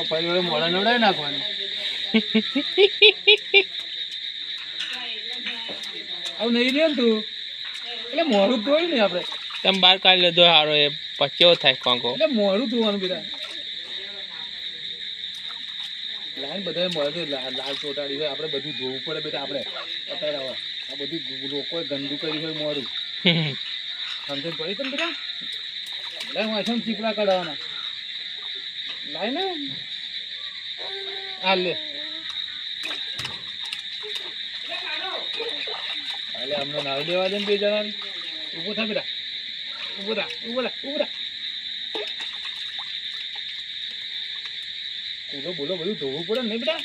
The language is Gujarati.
ફરી મોડા નવડાવી નાખવાનું. આવું નહીં રે તું એટલે મોડું ધોયું ને આપણે તમે બહાર કાઢી લીધો સારો એ પચેવો થાય કોંકો એટલે મોડું ધોવાનું બેટા. લાઈન બધા મળે લાલ ચોટાડી હોય આપણે બધું ધોવું પડે બેટા. આપણે અત્યારે હવે આ બધું લોકોએ ગંદુ કર્યું હોય મોડું સમજણ પડી તને બેટા. લાઈ હું એસમ ચીપડા કાઢવાના લાઈ ને હાલ લે એટલે અમને નાવી દેવા દે ને બે જણા. ઊભો થા બેટા ઊભો થા ઊભો થા ઊભો થા. બોલો બોલો બધું ધોવું પડે ને બેટા.